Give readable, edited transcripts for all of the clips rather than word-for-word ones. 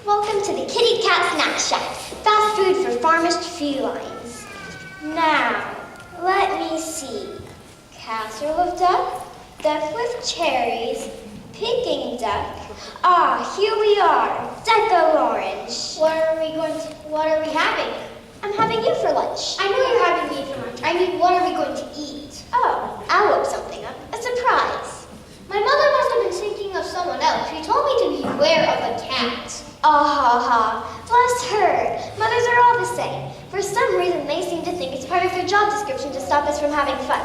Welcome to the Kitty Cat Snack Shack, fast food for famished felines. Now, let me see. Casserole of duck, duck with cherries, Peking duck. Ah, here we are, Deco Orange. What are we having? I'm having you for lunch. I know you're having me for lunch. I mean, what are we going to eat? Oh, I'll whip something up. A surprise. My mother must have been thinking of someone else. She told me to beware of a cat. Ah ha ha. Bless her. Mothers are all the same. For some reason, they seem to think it's part of their job description to stop us from having fun.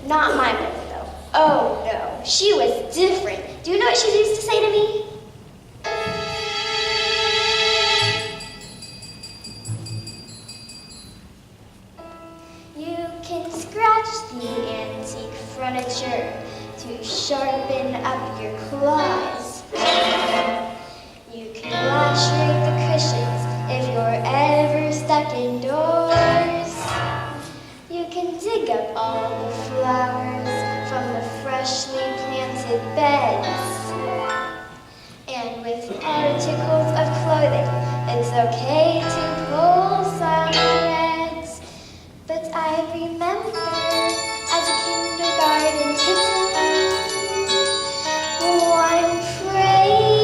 Not my mother, though. Oh, no. She was different. Do you know what she used to say to me? You can scratch the antique furniture to sharpen up your claws. You can lacerate the cushions if you're ever stuck indoors. You can dig up all the flowers from the freshly planted beds. And with articles of clothing, it's okay to pull some threads. But I remember as a kindergarten kitten, one phrase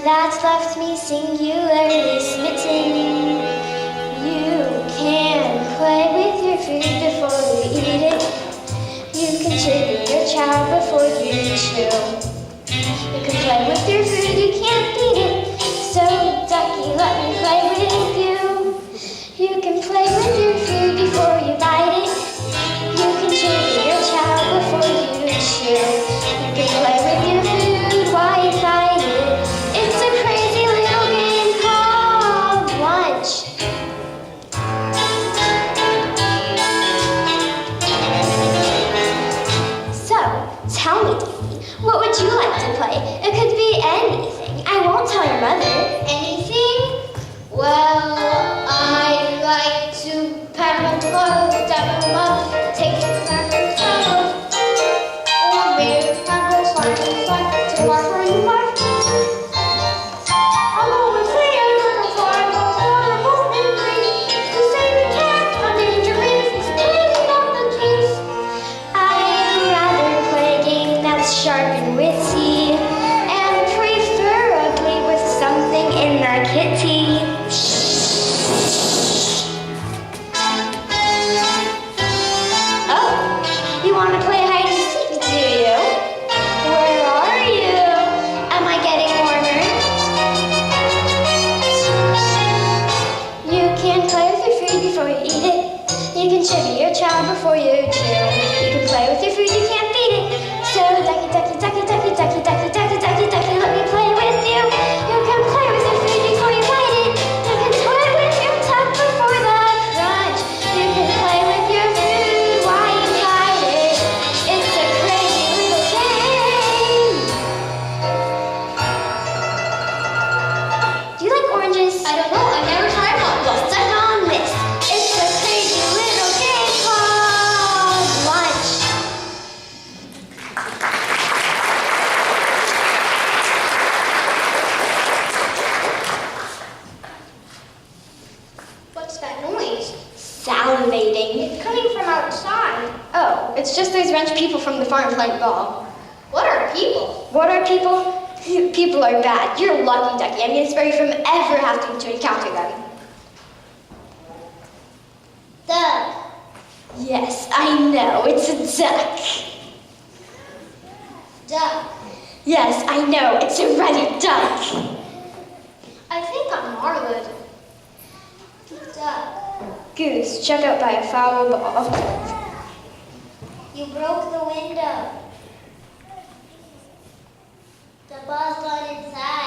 that left me singularly smitten. You can play with your food before you eat it. You can chew your chow before you chew. You can play with your food, you can't beat it. So, ducky, let me play with you. You can play with your food before you bite it. You can chew your chow before you chew. You can play with your food while you fight it. It's a crazy little game called lunch. So, tell me, Davy, what would you like to play? It could be anything. I won't tell your mother. Anything? Well, I like to pat on the clothes, dab them up, take the crackers out. Or maybe go slide to mark where you mark. I'll always say I'm gonna fly, but water won't be free. To save the cat, I'm dangerous, cleaning up the trees. I'd rather play a game that's sharp and witty, and preferably with something in the kitty. Oh, you want to play hide and seek, do you? Where are you? Am I getting warmer? You can play with your food before you eat it. You can chew your chow before you chew. You can play with your food, you can't beat it. So ducky, ducky, ducky, ducky, ducky, ducky, ducky, ducky, ducky, let me play with you. You can play with your food before you bite it. You can toy with your tuck before the crunch. You can play with your food while you fight it. It's a crazy little game. Do you like oranges? I don't know, I've never tried one. Well, suck on this. It's a crazy little game called lunch. What's that noise? Salivating. It's coming from outside. Oh, it's just those wrench people from the farm playing ball. What are people? What are people? People are bad. You're lucky, Ducky. I mean, spare you from ever having to encounter them. Duck. Yes, I know. It's a duck. Duck. Yes, I know. It's a ruddy duck. I think I'm Marlin. Duck. Goose, chuck out by a foul ball. You broke the window. The ball's gone inside.